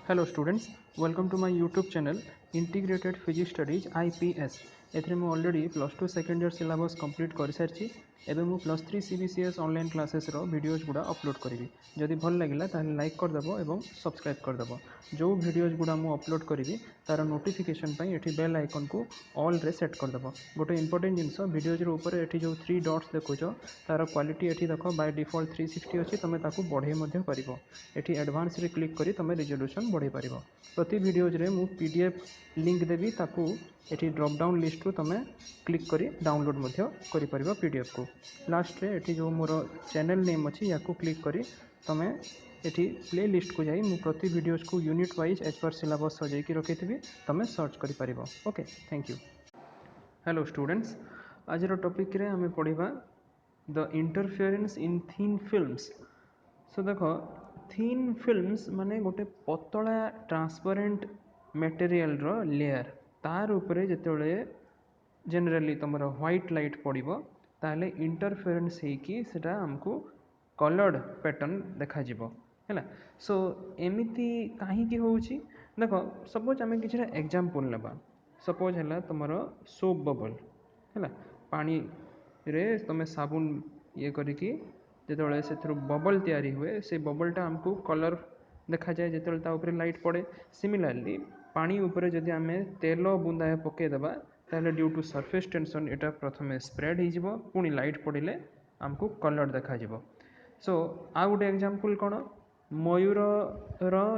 Hello students, welcome to my YouTube channel integrated physics studies IPS. एथरे मु already plus two second year syllabus complete कर सारी एवं मु plus three CBCS online classes videos गुड़ा upload करी। जदि भल लगे ताहले लाइक करदेव और सब्सक्राइब करदेव। जो वीडियोज गुड़ा मु अपलोड करी तार नोटिफिकेशन ये बेल आइकन को ऑल रे सेट करदेव। गोटे इंपोर्टेंट जिनस वीडियोज ऊपर ये जो थ्री डट्स देखुच तार क्वालिटी ये देख बाय डिफॉल्ट 360 अच्छी तुम बढ़े कर ये एडवांस रे क्लिक करी तुम रिजोल्यूशन बढ़े पार। प्रति वीडियोज रे मु पीडीएफ लिंक देवी ताकू ये ड्रॉप डाउन लिस्ट रू तुम क्लिक करी डाउनलोड कर पीडीएफ को। लास्ट रे ये जो मोर चैनल नेम अच्छी या क्लिक करी तुम ये प्ले लिस्ट को जाई प्रति वीडियोज को unit wise as per syllabus सजाई रखी तुम सर्च कर। Okay, thank you. Hello students, आज टॉपिक रे हमें पढ़ा the interference in thin films. So देख, थिन फिल्म्स माने गोटे पतला ट्रांसपेरेंट मटेरियल रो लेयर तार उपरे जेतेबेले जनरली तुमर व्हाइट लाइट पड़ो ताहले इंटरफेरेंस होगी सेटा हमको कलर्ड पैटर्न देखा है। सो एमती कहीं होची देख, सपोज आम कि एग्जांपल नेबा। सपोज है तुमर सोप बबल है, पानी रे तुम साबुन ये करिकी जिते से बबल तैयारी हुए से बबलटा आमको कलर देखा जाए जिते लाइट पड़े। सिमिलरली पानी उपरे जदि आम तेल बुंदा पकईदेवा ताहले ड्यू टू सरफेस टेंशन यहाँ प्रथम स्प्रेड हो पुणी लाइट पड़े आमको कलर देखा। सो आ गोटे एग्जांपल कौन, मयूर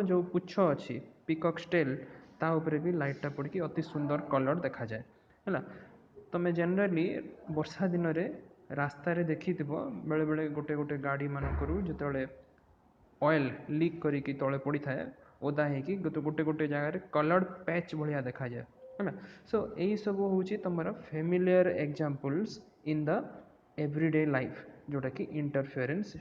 जो पुछ अच्छी पिकॉक स्टेल ता उपरे भी लाइटा पड़ी अति सुंदर कलर देखा जाए है। तुम जनरली वर्षा दिन रे रास्ता रे देखी बेले बेले गोटे गोटे गाड़ी मानक जो ऑयल लीक करी तले पड़ी थाए ओदा होगी गोटे गोटे जगह कलर्ड पैच भाया देखा जाए है। सो यही सब हूँ तुम familiar examples in the everyday life जोटा कि इंटरफेरेंस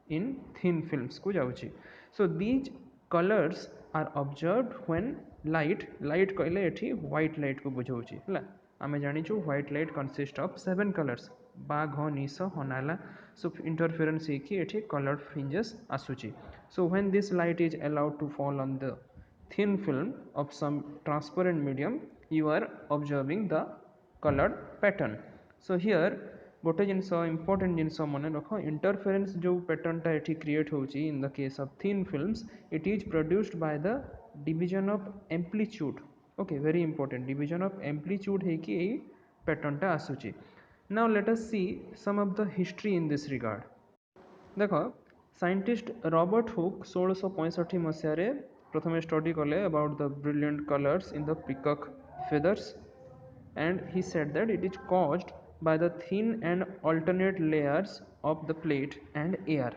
इन थिन फिल्म्स को जाऊँगी। So these colours are observed when light कहले ये व्हाइट लाइट को बुझाऊँगी है। आम जाचु white light consist of 7 colours बाघ निश हनाला। सो इंटरफेरेंस होती कलर्ड फ्रिंजेस आसूची। So when this light is allowed to fall on the thin film of some transparent medium you are observing the colored pattern. So here गोटे जिनस important जिनस मन रख, interference जो पैटर्न टा ये create होची in the case of thin films it is produced by the division of amplitude. Okay, very important, division of amplitude है कि यही पैटर्न टा आसूची। Now let us see some of the history in this regard. देख, scientist Robert Hooke 1665 मसीह प्रथम study कले about the brilliant colours in the peacock feathers and he said that it is caused by the thin and alternate layers of the plate and air.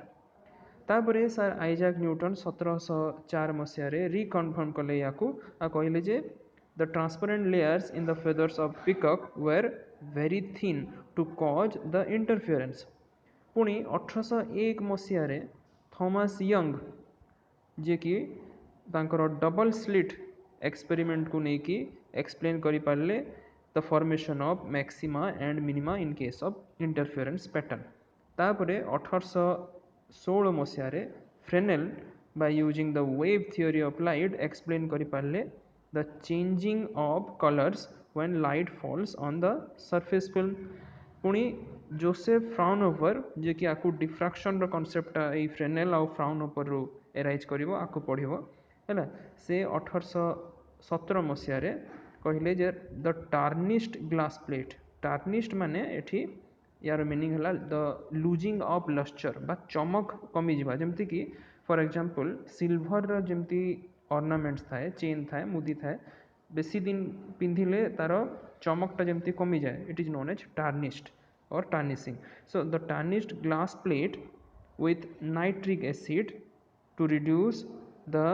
तापरे sir Isaac Newton 1704 मसीह reconfirm कले या कहले जे the transparent layers in the feathers of peacock were very thin to cause the interference. पुणी 1801 मसीह Thomas young जे कि तांकर double slit experiment को लेकिन एक्सप्लेन करि पारले the formation of maxima and minima in case of interference pattern. तापरे 1816 मसीह Fresnel by using the wave theory of light explain करि पारले the changing of colours when light falls on the surface film. पुणी Joseph Fraunhofer जे कि आपको diffraction concept ये Fresnel आउ फ्राउनहोफर रू एराइज करिवो आपको पढ़िवो है। से 1817 मसीह कहले जे the tarnished glass plate, tarnished माने एठी यार मीनिंग है द लूजिंग ऑफ लस्चर बा चमक कमी जावा। जमती कि फॉर एग्जांपल सिल्वर जमती ऑर्नामेंट्स थाए, चेन थाए, मुदी थाए, बेसी दिन पिंधिले तार चमकटा जमती कमी जाए, it is known as tarnished और tarnishing. So the tarnished glass plate with nitric acid to reduce the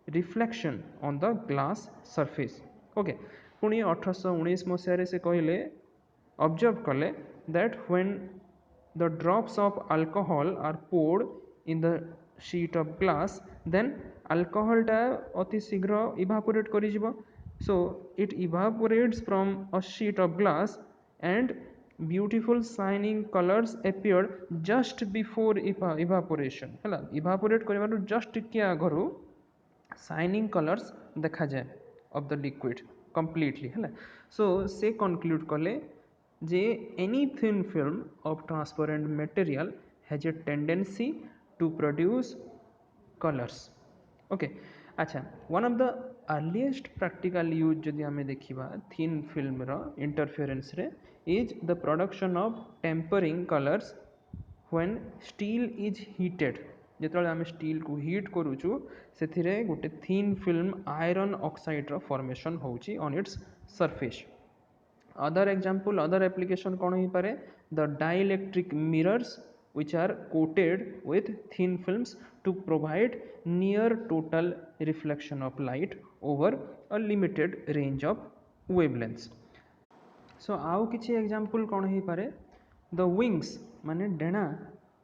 reflection on the glass surface. Okay, पुणी 1819 मसीह से कहले ऑब्जर्व कले that when the drops of alcohol are poured in the sheet of glass then अल्कोहलटा अति शीघ्र evaporate करिजिवो। So it evaporates from a sheet of glass and beautiful shining colours appeared just before evaporation है। Evaporate कर just क्या आगु shining colours देखा जाए ऑफ द लिक्विड कंप्लीटली है। सो से कंक्लूड कले जे any thin film of transparent material has a tendency to produce colours. Okay अच्छा one of the earliest practical use जदि आम देखा थिन फिल्म इंटरफेरेंस रे is the production of tempering colours when steel is heated. जिते आम steel को heat करुचु से गोटे थिन फिल्म आयरन ऑक्साइड रो फॉर्मेशन होची on its surface. Other example other application कौन हो पारे the dielectric mirrors which are coated with thin films to provide near total reflection of light over a limited range of wavelengths. So आउ किछि example कौन हो पारे the wings माने डेणा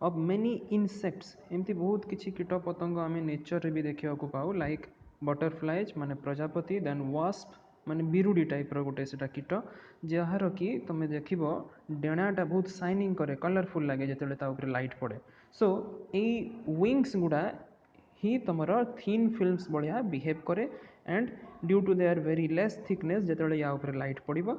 of many insects एमती बहुत किछि कीट पतंग आम नेचर रे भी देखा पाऊ लाइक बटरफ्लाइज माने प्रजापति देन वास्प माने बिरुडी टाइप रो गोटे सेटा कीट जार कि तुम देख डेणाटा बहुत शाइनिंग करे कलरफुल लगे जिते ऊपर लाइट पड़े। सो यही विंग्स गुड़ा ही तुम थिन फिल्म्स भाया बिहेव करे and due to their very less thickness जिते या ऊपर लाइट पड़ो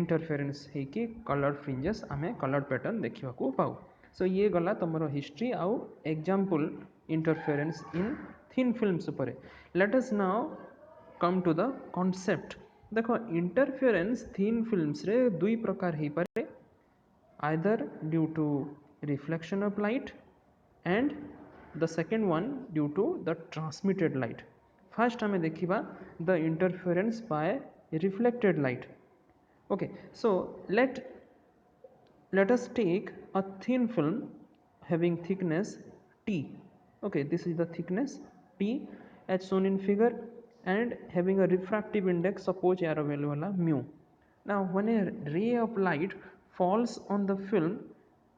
इंटरफेरेंस होकि कलर फ्रिंजेस आम कलर पैटर्न देखा पाऊ। सो ये गला तुम हिस्ट्री आउ example interference in thin films उपरे। Let us now come to the concept. देखो इंटरफेरेंस थिन फिल्म्स रे दुई प्रकार हो पारे either due to reflection of light and the second one due to the transmitted light. First आम देखा the interference by reflected light. Okay so let us take a thin film having thickness t. Okay, this is the thickness t as shown in figure and having a refractive index suppose यार value वाला mu. Now when a ray of light falls on the film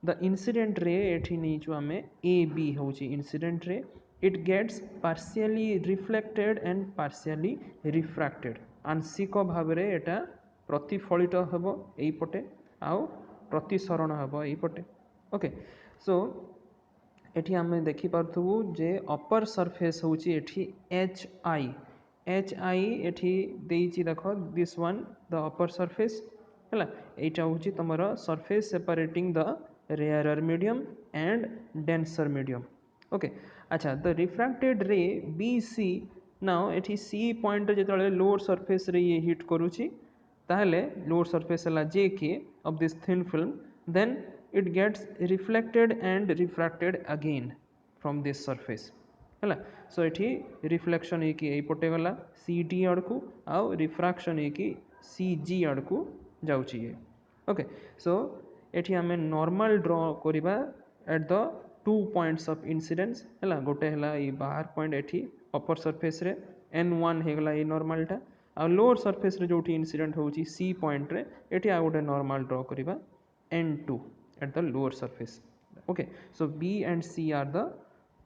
the incident ray एठी नहीं जो हमें AB होची incident ray it gets partially reflected and partially refracted आंशिक भाव रे एटा प्रतिफलित हेबो एई पटे आउ प्रतिसरण हेब यपटे। ओके सो एठी आम देखिपु जे अपर सरफेस हूँ एच आई एठी देइछि देख this one the upper surface है यहाँ हूँ तुम surface separating the rarer medium and denser medium. Okay अच्छा the refracted ray B C now एठी सी पॉइंट जो लोअर सरफेस रे ये हिट करुची ताहले लोअर सरफेस है जे के of this thin film then it gets reflected and refracted again from this surface है। सो ये रिफ्लेक्शन है कि पटे गला सी डी आड़ को आउ रिफ्रैक्शन है कि सी जी आड़ को जाऊँगी ये। ओके सो ये आम नॉर्मल ड्रॉ करवा at the two points of incidence है गोटे है ये बाहर पॉइंट ये अपर सरफेस रे N1 होगला ये नॉर्मलटा आ लोअर सरफेस रे जो इंसिडेंट होची सी पॉइंट रे एठी आ गोटे नॉर्मल ड्रॉ करिबा N2 at the lower surface. Okay so B and C are the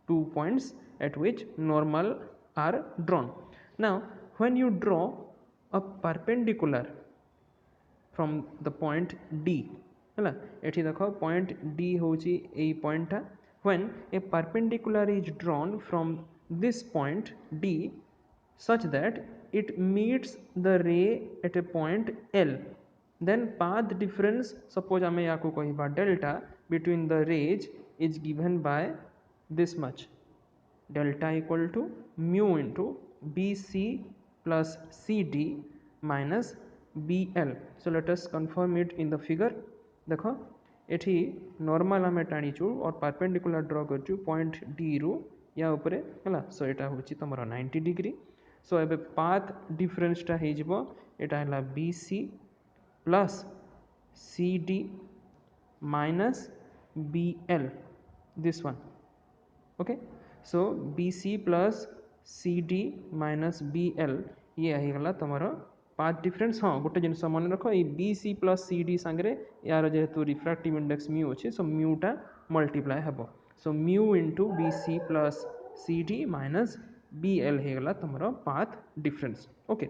2 points at which normal are drawn. Now when you draw a perpendicular from the point D है एठी देखो point D होची ए पॉइंटटा when a perpendicular is drawn from this point D such that it meets the ray at a point L then path difference suppose आम या कह delta between the rays is given by this much delta equal to mu into BC plus CD minus BL. So let us confirm it in the figure. देखो एठी normal आम टाणीचु और perpendicular draw करचु point D रु या उपरे है। सो यहाँ हूँ तुम 90 डिग्री। सो एबे पाथ डिफरेंसटा हो यहाँ B C plus C D minus B L this one. Okay so B C plus C D minus B L ये होगला तुम पाथ डिफरेंस। हाँ गोटे जिन मन रख ये B C plus C D सांगे यार जेहेतु रिफ्रैक्टिव इंडेक्स म्यू अच्छे सो म्यूटा मल्टीप्लाए हे। So mu into B C plus C D minus B L होगला तुम path difference. Okay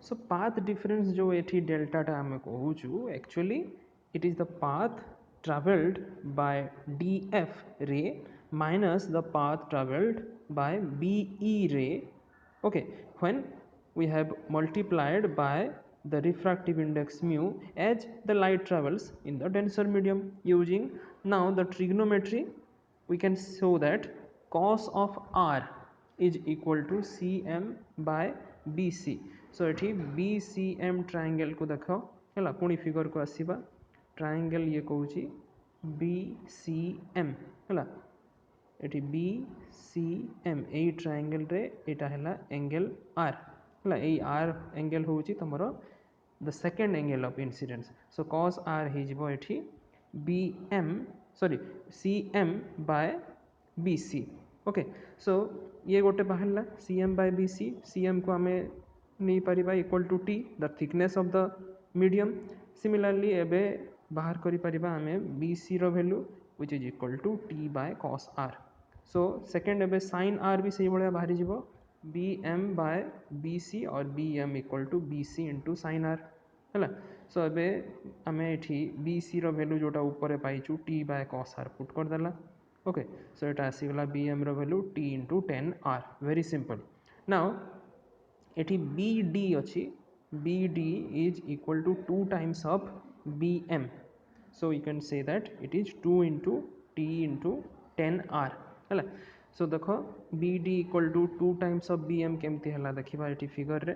so path difference जो ये डेल्टाटा आम कहूँ actually it is the path travelled by D F ray minus the path travelled by BE ray, okay, when we have multiplied by the refractive index mu as the light travels in the denser medium. Using now the trigonometry, we can show that cos of r is equal to cm by bc. so एठी bcm triangle को देख है पुणी figure को आसीबा triangle ये कहूची bcm है एठी bcm ए triangle रे एटा हैला एंगल r है ए r एंगल होची तमरो the second angle of incidence. So cos r हे जिवो एठी bm sorry cm by bc. Okay so ये गोटे बाहरला cm by bc. cm को आमे नहीं पारिबा equal to t the thickness of the medium. Similarly एबे बाहर करि पारिबा आमे bc रो value which is equal to t by cos r. So second एबे sin r भी सही बढिया बाहरी जिवो bm by bc और bm equal to bc into sin r है. सो एबे आमे एठी bc रो वैल्यू जोटा ऊपर पाइछु t by cos r put कर देला. ओके सो एटा आसी गला bm रो value t into 10r. Very simple. Now एठी bd अछि bd is equal to 2 times of bm. so you can say that it is 2 into t into 10r है. सो देखो bd equal to 2 times of bm केमती हला देखिबा एठी figure रे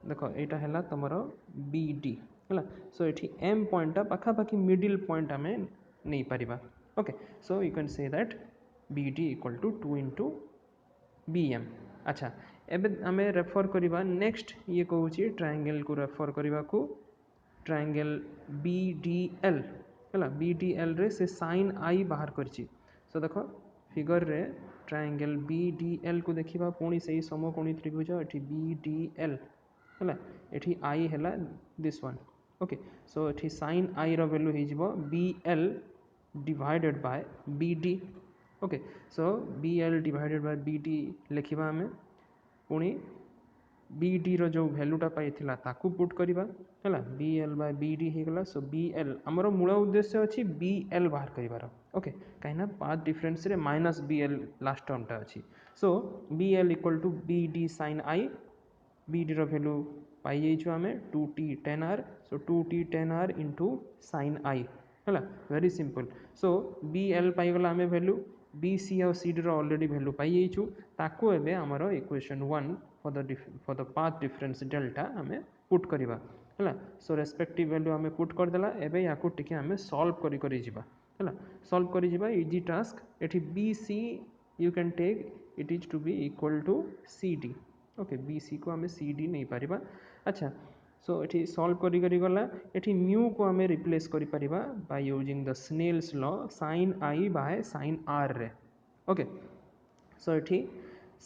देखो एटा हैला तमरो BD हैला. सो एठी M पॉइंट पाखा पाखी मिडिल पॉइंट आमे नहीं पारिबा. Okay so you can say that BD equal to 2 into BM. अच्छा एबे आमे रेफर करिबा नेक्स्ट ये कहूची ट्रायंगल को रेफर करिबा को ट्रायंगल BDL हैला. BDL रे से sin I बाहर करची. सो देखो फिगर रे ट्रायंगल BDL को देखिबा पुणी सही समकोणी त्रिभुज एठी BDL है एठी आई है दिस वन. ओके सो एठी sin आई रो वैल्यू हे जिवो BL divided by BD. Okay so BL divided by BD लिखिबा हमें पुणी BD रो जो वैल्यूटा पाइथिला ताकू पुट करिबा है BL बाय BD हे गला. सो BL हमर मूल उद्देश्य अछि BL बाहर करिबार. ओके काइना पाथ डिफरेंस रे माइनस BL लास्ट टर्मटा अछि. So BL equal to BD sin I. BD रो वैल्यू पाई जाइछु आमे 2t 10r. So 2t 10r into sin I है. Very simple. सो BL पाई गला आमे वैल्यू BC और CD रो ऑलरेडी वैल्यू पाई जाइछु ताको एबे हमरो equation 1 for the path difference delta आमे पुट करिबा है. सो रेस्पेक्टिव वैल्यू आमे पुट कर देला. एबे याकू टिके आमे सॉल्व करि करि जिबा है. सॉल्व करि जिबा इजी टास्क. एठी BC you can take it is to be equal to CD. Okay BC को आमे CD नहीं पारिबा. अच्छा सो एठी सॉल्व करि करि गला एठी म्यू को आमे रिप्लेस करि परिबा by using the Snell's law sin I by sin r रे. ओके सो एठी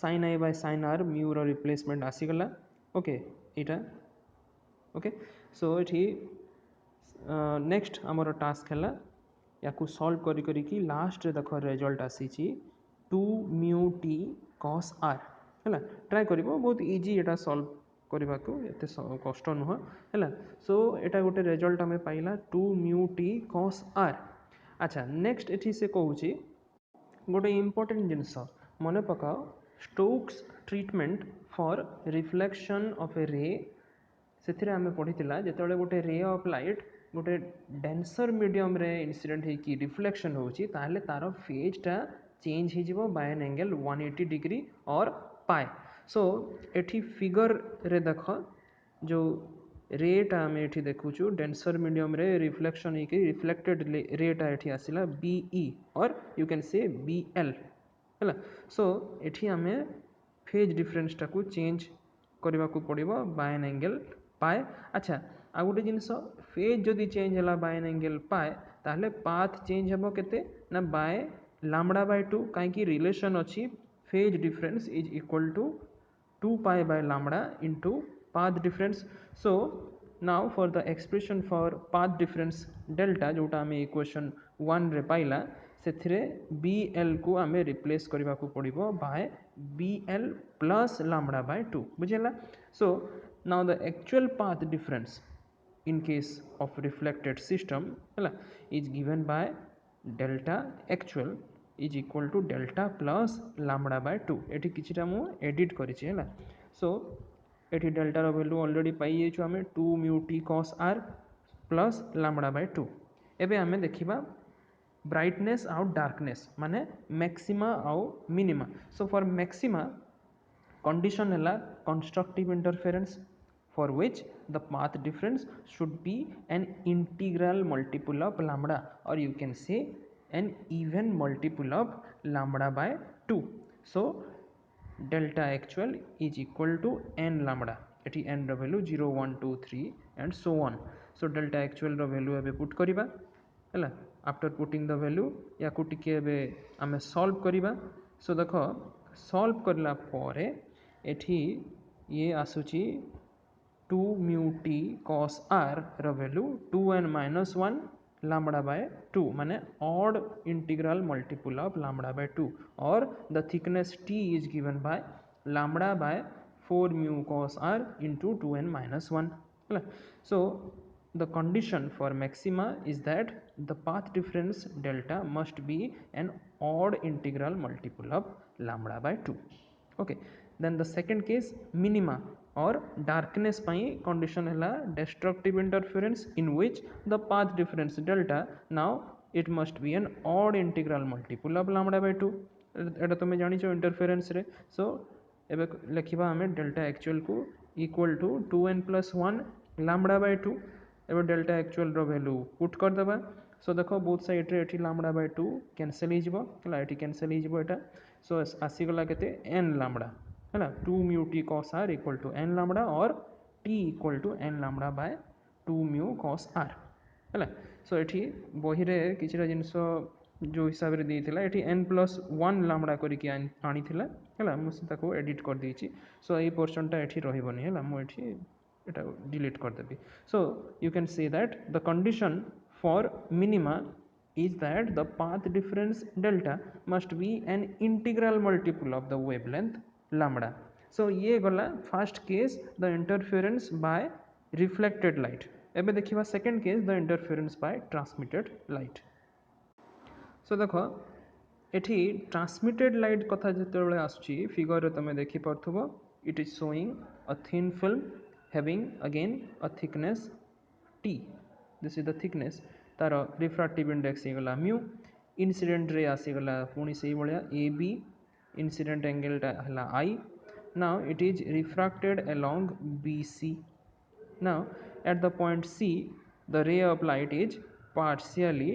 sin I by sin r mu रो रिप्लेसमेंट आसी गला. ओके एटा ओके सो एठी नेक्स्ट हमर टास्क हैला याकू सॉल्व करि करि कि लास्ट रे देखो रिजल्ट आसी छि 2 म्यू t cos r है. ट्राई करिबो बहुत इजी एटा सॉल्व करबा को एते कष्ट नुह है. सो एटा गोटे रिजल्ट हमें पाइला 2 म्यू t cos r. अच्छा नेक्स्ट एठी से कहूची गोटे इंपोर्टेंट जिनस मन पकाओ Stokes treatment for reflection of a ray. से आम पढ़ीला जिते गोटे रे ऑफ लाइट गोटे डेंसर मीडियम रे इंसिडेंट होगी रिफ्लेक्शन होची ताहले तार फेजटा चेंज हो बाय एन एंगल 180 डिग्री और पाए. सो एठी फिगर रे देख जो रेटा आम एठी देखुचु डेंसर मीडियम रे रिफ्लेक्शन होगी रिफ्लेक्टेड रेटा एठी आसिला BE और यू कैन से BL है. सो एठी आम फेज डिफरेंस टाकू चेंज करने को पड़ो बाय एन एंगल पाए. अच्छा आ गोटे जिनस फेज जदि चेंज है बाय एन एंगल पाए ताहले पाथ चेंज हम केते ना बाय लैम्बडा बाय 2 कहीं रिलेशन अच्छी phase difference is equal to 2 pi by lambda into path difference. So now for the expression for path difference delta जोटा आमे इक्वेशन 1 रे पाइला सेथिरे BL को आमे रिप्लेस करबा को पड़िबो bye BL plus lambda by 2 बुझेला. So now the actual path difference in case of reflected system is given by delta actual is equal to delta plus lambda by 2 एटी किछिटा मु edit करिछि हैला सो एटी delta रो value already पाई जेछु हमें 2 mu T cos r plus lambda by 2 एबे हमें देखिबा ब्राइटनेस आउ डार्कनेस माने मैक्सिमा आउ minima so for maxima condition है constructive interference for which the path difference should be an integral multiple of lambda or you can say an even multiple of lambda by 2 so delta actual is equal to n lambda एटी n रो value 0 1 2 3 and so on so delta actual रो value एबे put करिबा हैला after putting the value या को टिके एबे आमे सॉल्व करिबा सो देखो सॉल्व करला परे एठी ये आसुची 2 म्यू टी cos r रो value 2n minus 1 lambda by 2 माने odd integral multiple of lambda by 2 or the thickness t is given by lambda by 4 mu cos r into 2n minus 1 so the condition for maxima is that the path difference delta must be an odd integral multiple of lambda by 2 okay then the second case minima or darkness pai condition hela destructive interference in which the path difference delta now it must be an odd integral multiple of lambda by 2 एटा तुम जानी interference रे सो एबे लिखिबा हमें delta actual को equal to 2n plus 1 lambda by 2 एबे delta actual रो value put कर देबा सो देखो बोथ साइड रे एठी lambda by 2 कैंसिल हो जिवो हला एठी कैंसिल हो जिवो एटा सो आसी गला केते n lambda है 2 mu T cos r equal to n lambda और t equal to n lambda by 2 mu cos r है सो एठी बही रे किछिरा जिंस जो हिसाब रे देइथिला एठी n plus 1 lambda करिकि आनी थिला है मुझे ताको एडिट कर देइछि सो एई पोर्शनटा एठी रहिबोनी है मु एठी एटा डिलीट कर देबी सो you can say that the condition for minima is that the path difference delta must be an integral multiple of the wavelength lambda so ये गला first case the interference by reflected light एबे देखिबा second case the interference by transmitted light so देखो एठी transmitted light कथा जेतेबेले आसुची figure रे तमे देखि परथबो it is showing a thin film having again a thickness t this is the thickness तार रिफ्रैक्टिव इंडेक्स गला म्यू इंसिडेंट रे आसीगला पुणी से भाया ए बी इंसिडेंट एंगलटा है I now it is refracted along B C now at the point C the ray of light is partially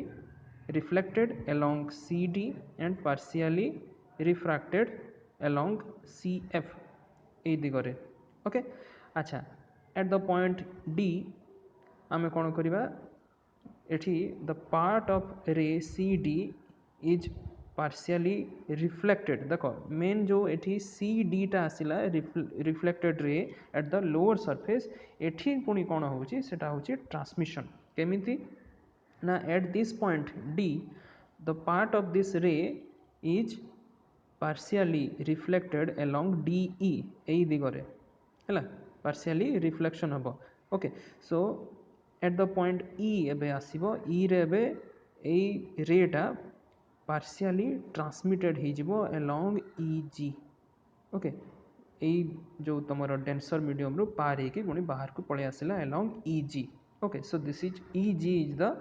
reflected along C D and partially refracted along C F ए दिगरे okay अच्छा at the point D आमे कौन करिबा एठी the part of ray CD is partially reflected देखो main जो एठी CD टा आसिला reflected ray at the lower surface एठी पुनी कोन होउची सेटा होउची ट्रांसमिशन केमिति ना at this point D the part of this ray is partially reflected along DE एई दिगरे हैला partially reflection हबो okay so eight the point ई एबे आसीबो ई रे एबे एई रेटा पार्शियली ट्रांसमिटेड हो जिवो अलोंग ई जी ओके एई जो तमरो डेंसर मीडियम रो पार हेकी पुणी बाहर को पळे आसिला along E G okay so this is E G is the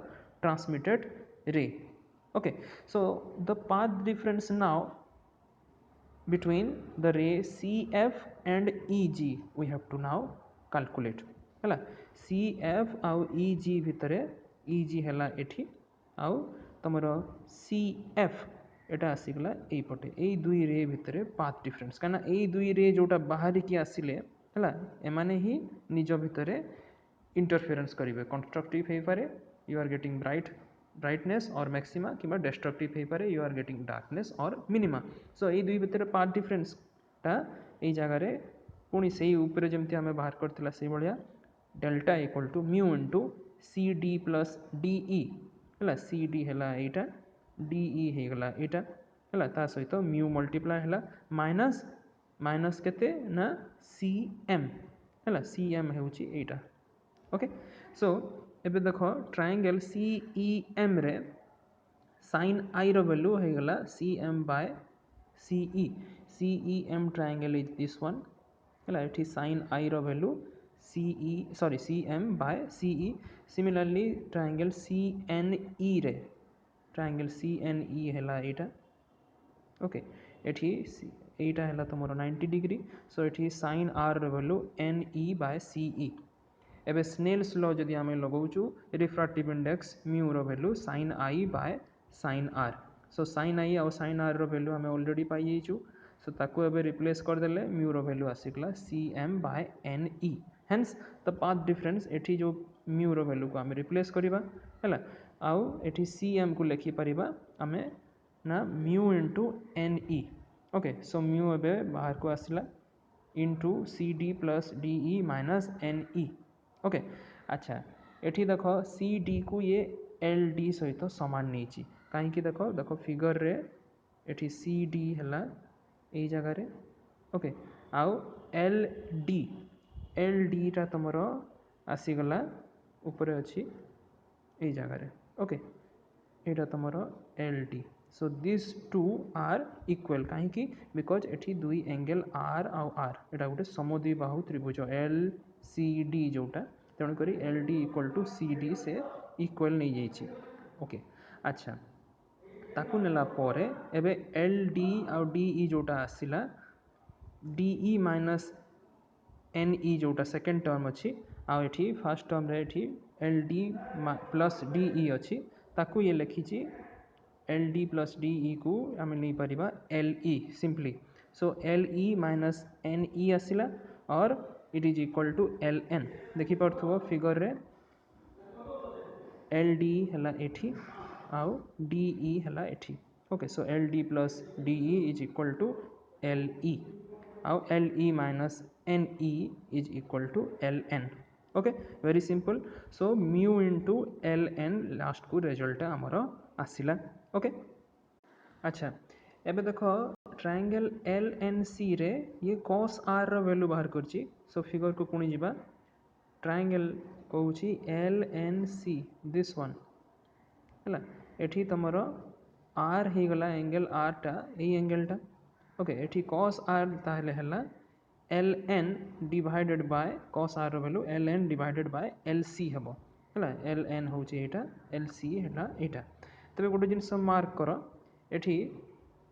transmitted ray okay so the path difference now between the ray CF and EG we have to now calculate है C F आउ ई जी भितर ई जी है एठी आउ तुम C F एटा आसीगला एई पटे एई दुई रे भितर पाथ डिफरेंस काना एई दुई रे जोटा बाहर की आसिले है एमाने ही निज भितर इंटरफेरेंस करेंगे कंस्ट्रक्टिव हो पारे यू आर गेटिंग ब्राइटनेस और मैक्सिमा कि डिस्ट्रक्टिव हो पारे यू आर गेटिंग डार्कनेस और मिनिमा सो ये दुई भितर पाथ डिफरेंसटा यही जगार पुणी से ऊपर जमती आम बाहर करथिला से भाया delta equal to mu into C D plus D E है सी डी है यहाँ डीई होगला यहाँ है सहित म्यू मल्टीप्लाय है माइनस माइनस केते ना सी एम है सी एम होटा ओके सो एबे देख ट्रायंगल सी ई एम रे sin I रो वैल्यू हो गला cm by ce cem triangle is this one है एठी sin I रो value cm by ce similarly triangle cne रे triangle cne है एटा ओके एठी एटा है तुम 90 डिग्री सो एठी sin r रो वैल्यू ne by ce एबे स्नेल्स लॉ जदि आम लगाऊँ रिफ्रैक्टिव इंडेक्स म्यू रो value sin I by sin r so sin I आउ sin r रो वैल्यू आम ऑलरेडी पाई जाइछु सो ताको एबे रिप्लेस कर देले म्यू रो वैल्यू आसीगला cm by ne hence the path difference एठी जो म्यू रो वैल्यू को आम रिप्लेस करिबा हैला आउ एठी cm को लिखि परिबा आमे ना mu into ne okay so mu एबे बाहर को आसिला into cd plus de minus ne okay अच्छा एठी देखो सी डी को ये एल डी सहित समान नहीं कहीं देखो देखो फिगर रे एठी सी डी है यही जगह रे ओके आउ एल डी टा तुम आसीगला ऊपर अच्छी यही जगह रे ओके यहाँ तुम L D so this two are equal कहीं बिकज एठी दुई एंगल आर आउ आर यहाँ गोटे समद्विबाहु त्रिभुज एल सी डी जोटा तेणुक L D equal to C D से इक्वल नहीं जाइए ओके अच्छा ताकू नेला परे एबे एल डी आउ डी ई जोटा आसिला D E minus N E जोटा सेकेंड टर्म अच्छी आउ एठी फर्स्ट टर्म रे एठी L D plus D E अच्छी ताकू ये लिखी L D plus D E को आम नहीं पारिबा L E simply so L E minus N E आसिला और it is equal to L N देखिपो फिगर रे एल डी है एठी आउ डी ई है एठी okay so L D plus D E is equal to L E आउ L E minus N E is equal to L N okay very simple so mu into L N last को result आमर आसला okay अच्छा एबे देखो triangle L N सी रे ये cos r रो वैल्यू बाहर करची सो फिगर को पुणी जीवा ट्रायंगल कहूँ L N C this one है एठी तुमर आर हो गला एंगल आर टा यही एंगल टा ओके एठी cos r ताहले हला L N divided by cos r रो value L N divided by L C हेबो है एल एन हूँ एटा एल सी है यहाँ तेरे गोटे जिनस मार्क कर एठी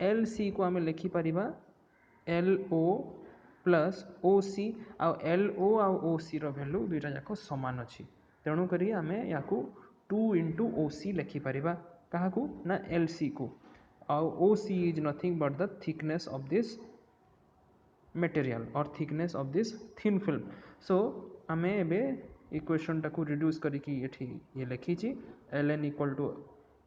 एल सी को आम लिखिपर एल ओ प्लस ओ सी आउ एल ओ आउ ओ सी रो वैल्यू दुईटा जाक सामान अच्छी तेणुक आम या 2 इंटू ओ सी लिखिपर क्या ना एल सी को आउ O C is nothing but the thickness of this material और thickness of this thin film so आम एबे इक्वेशन टाको रिड्यूस करके ये लिखी L N equal to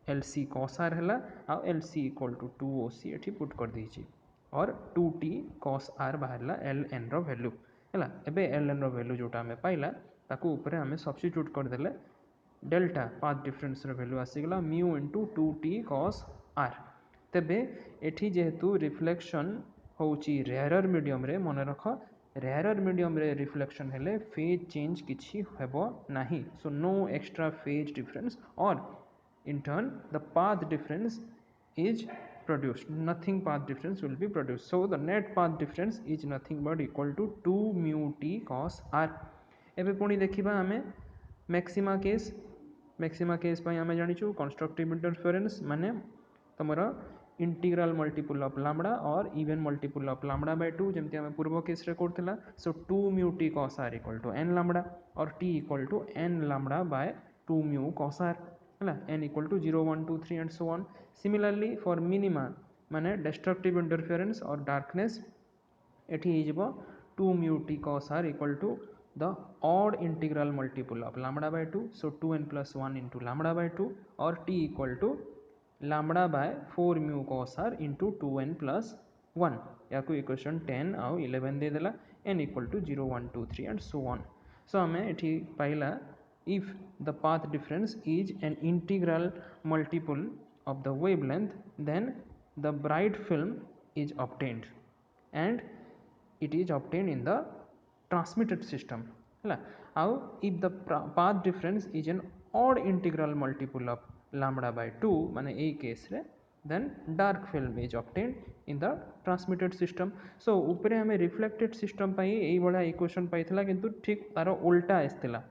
L C cos R है आउ L C equal to 2 O C एठी पुट कर देछि और 2t cos r बाहरला एल एन रो वैल्यू है एबे एल एन रो वैल्यू जोटा आम पाइला ताकू ऊपर आम सब्स्टिट्यूट कर देले डेल्टा पाथ डिफरेंस रो वैल्यू आसीगला mu into 2t cos r तेबे एठी जेहेतु रिफ्लेक्शन होउची रेयरर मीडियम रे मन रख रेयरर मीडियम रे रिफ्लेक्शन हेले फेज चेंज किछि हेबो नाही so no extra phase difference और in turn the path difference is produced nothing path difference will be produced so the net path difference is nothing but equal to 2 mu t cos r एबे पुणी देखिबा आमे maxima case पई आमे जानिछु constructive interference माने तमरा integral multiple of lambda और even multiple of lambda by 2 जेमति आमे पूर्व केस रे करथिला so 2 mu t cos r equal to n lambda और t equal to n lambda by 2 mu cos r n equal to 0 1 2 3 and so on similarly for minima माने destructive interference or darkness एठी ही जीवो 2 mu t cos r equal to the odd integral multiple of lambda by 2 so 2n plus 1 into lambda by 2 or t equal to lambda by 4 mu cos r into 2n plus 1 या को equation 10 आउ 11 दे देला n equal to 0 1 2 3 and so on so हमें एठी पाइला if the path difference is an integral multiple of the wavelength then the bright film is obtained and it is obtained in the transmitted system how if the path difference is an odd integral multiple of lambda by 2 माने ए case रे then dark film is obtained in the transmitted system. So ऊपर हमें reflected system पाई यही बड़ा equation पाई थिला किंतु ठीक तारो उल्टा आसथिला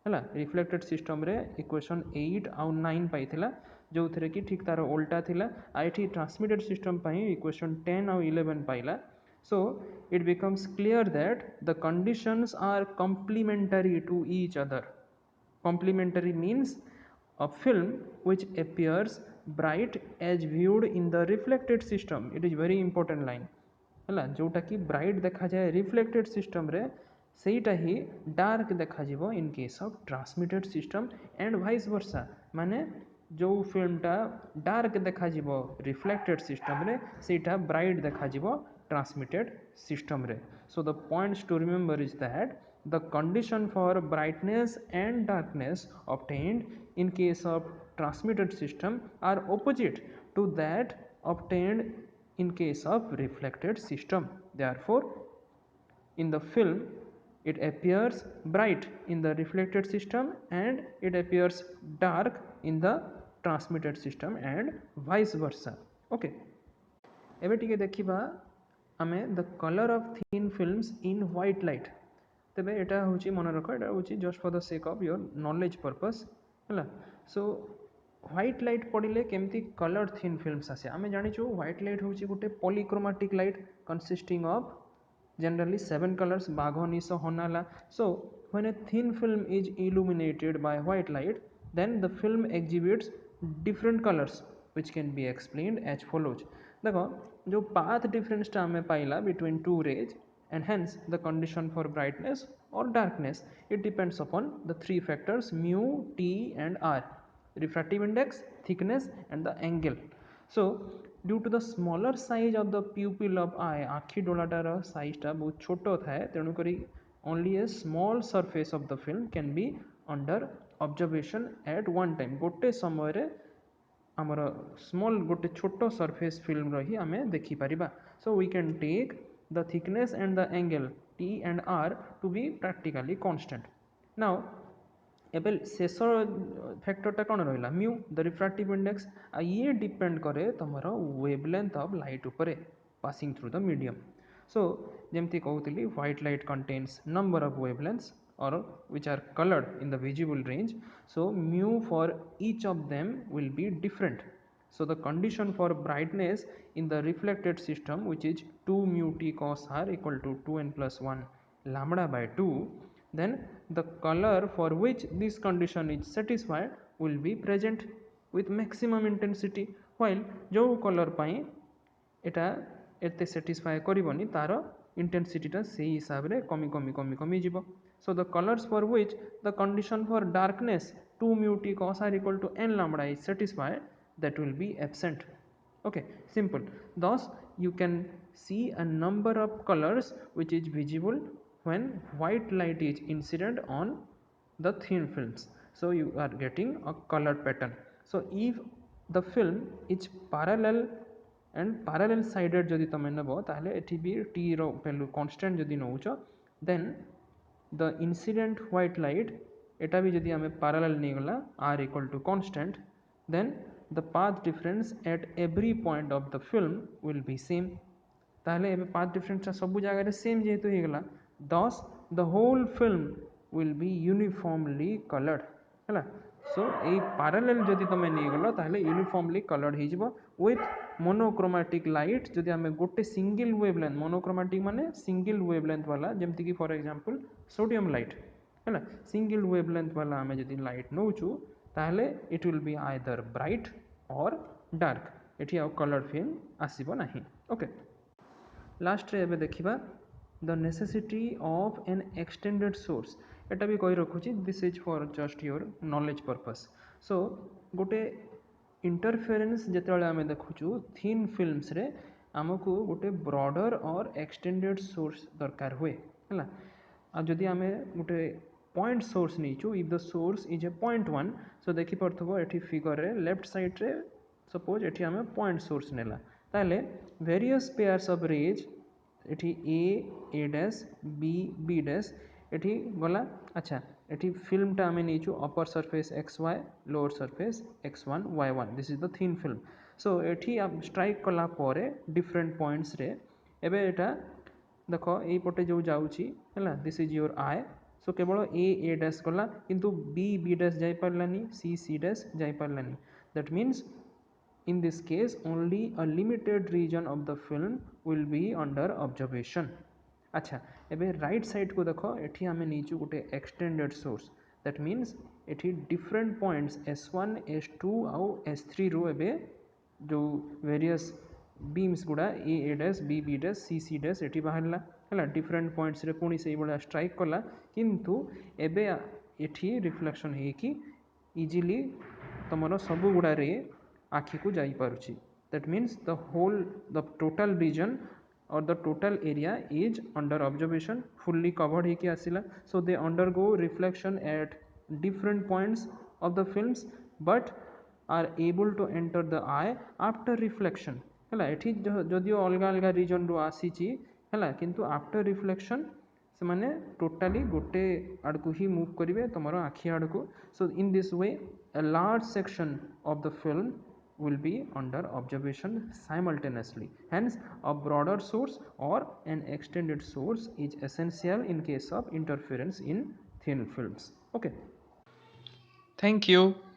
है रिफ्लेक्टेड सिस्टम रे इक्वेशन 8 आउ 9 पाई थिला जो थे कि ठीक तार उल्टा थिला आइठी ट्रांसमिटेड सिस्टम पाई इक्वेशन 10 आउ 11 पाइला. So it becomes clear that the conditions are complementary to each other. Complementary means a film which appears bright as viewed in the reflected system. It is very important line है जोटा कि bright देखा जाए reflected system रे सेटा ही dark देखा जीवो इन case of transmitted system and vice versa माने जो फिल्मटा डार्क देखा जीवो रिफ्लेक्टेड सिस्टम रे सेटा ब्राइट देखा जीवो ट्रांसमिटेड सिस्टम रे. So the points to remember is that the condition for brightness and darkness obtained in case of transmitted system are opposite to that obtained in case of reflected system. Therefore in the film it appears bright in the reflected system and it appears dark in the transmitted system and vice versa. Okay, एबे टिके देखिबा आमे the colour of thin films in white light. तेबे एटा होची मन रख एटा होची just for the sake of your knowledge purpose हैला. सो व्हाइट लाइट पड़िले केमती कलर थिन फिल्म्स आसे आमे जानिछु व्हाइट लाइट होची गुटे polychromatic light consisting of generally 7 colors bagho niso honala. So when a thin film is illuminated by white light then the film exhibits different colors which can be explained as follows. देखो जो path difference टा हमें पाइला between two rays and hence the condition for brightness or darkness it depends upon the three factors mu, t and r: refractive index, thickness and the angle. So due to the smaller size of the pupil of eye आखि डोलाटार size टा बहुत छोटो थाए तेणु करी only a small surface of the film can be under observation at one time. गोटे समय रे आमर स्मॉल गोटे छोटो सरफेस फिल्म रही आमे देखि परिबा. So we can take the thickness and the angle t and r to be practically constant. Now एबे शेष फैक्टरटा कौन रहा म्यू द रिफ्रैक्टिव इंडेक्स आ ये डिपेंड करे तुमर वेवलेंथ ऑफ लाइट उपरे passing through the medium. So जेमती कहूली white light contains number of wavelengths or which are colored in the visible range. So mu for each of them will be different. So the condition for brightness in the reflected system which is 2 mu t cos r equal to 2n plus 1 lambda by 2, then the color for which this condition is satisfied will be present with maximum intensity, while जो color पाई एटा एते satisfy करिवनी तार intensity टा सेही हिसाब रे कमी कमी कमी कमी जीवो. So the colors for which the condition for darkness 2 mu t cos r equal to n lambda is satisfied that will be absent. Okay, simple. Thus you can see a number of colors which is visible when white light is incident on the thin films. So you are getting a color pattern. So if the film is parallel and parallel sided जदि तमे नबो ताहले एठी भी t रो value constant जदि नउचो then the incident white light एटा भी जदि हमें parallel नहीं गला r equal to constant then the path difference at every point of the film will be same. ताहले एबे path difference सब जगह रे सेम जेहेतु हे गला thus the whole film will be uniformly colored हैला. सो ए parallel जदि तमे नहीं गलो ताहले uniformly colored हे जिवो with मोनोक्रोमैटिक लाइट जदि आमे गोटे सिंगल वेवलेंथ मोनोक्रोमैटिक माने सिंगल वेवलेंथ वाला जेमति कि फॉर एग्जांपल सोडियम लाइट हैला सिंगल वेवलेंथ वाला आमे जदि लाइट नउचू ताहले it will be either bright और डार्क एठी आ कलर फिल्म आसीबो नाही. ओके, लास्ट रे एबे देखिबा the necessity of an extended source. एटा भी कहि रखुची this is for just your knowledge purpose. So गोटे इंटरफेरेंस जिते आम देखु थिन फिल्म्स रे आमको गोटे ब्रॉडर और एक्सटेंडेड सोर्स दरकार हुए है. जदि आम गोटे पॉइंट सोर्स नहीं if the source is a point one so देखिपो ये फिगर रे लेफ्ट साइड रे सपोज ये आम पॉइंट सोर्स नेला ताले वेरियस पेयर्स ऑफ रेज ये A dash B B dash ये गला. अच्छा एटी फिल्मटा आम नहीं upper surface X Y lower surface x1 y1 this is the thin film so एटी स्ट्राइक कला डिफरेंट पॉइंट्स रे एबे एटा देख ये जो जाऊँगी है this is your eye so केवल ए डैश गला किंतु बी डैश जापारानी सी डैश जापारानी that means in this case only a limited region of the film will be under observation अच्छा एबे राइट साइड को देखो एठी आमे नीचु गोटे एक्सटेंडेड सोर्स दैट मीन्स एठी डिफरेंट पॉइंट्स S1 S2 आउ S3 रो एबे जो वेरियस बीम्स गुड़ा A dash B dash C dash एठी बाहरला हला डिफरेंट पॉइंट्स रे पुणी से बड़ा स्ट्राइक कला किंतु एबे एठी रिफ्लेक्शन हे कि इजीली तुमर सब गुड़ा रे आखि को जाई पारुची that means the total region or the total area is under observation fully covered ହେଇକି ଆସିଲା so they undergo reflection at different points of the films but are able to enter the eye after reflection ହେଲା ଏଠି ଯଦିଓ ଅଲଗା ଅଲଗା reason ରୁ ଆସିଛି ହେଲା କିନ୍ତୁ after reflection ସେମାନେ ଟୋଟାଲି ଗୋଟେ ଆଡ଼କୁ ହିଁ ମୁଭ୍ କରିବେ ତୁମର ଆଖି ଆଡ଼କୁ so in this way a large section of the film will be under observation simultaneously. Hence, a broader source or an extended source is essential in case of interference in thin films. Okay. Thank you.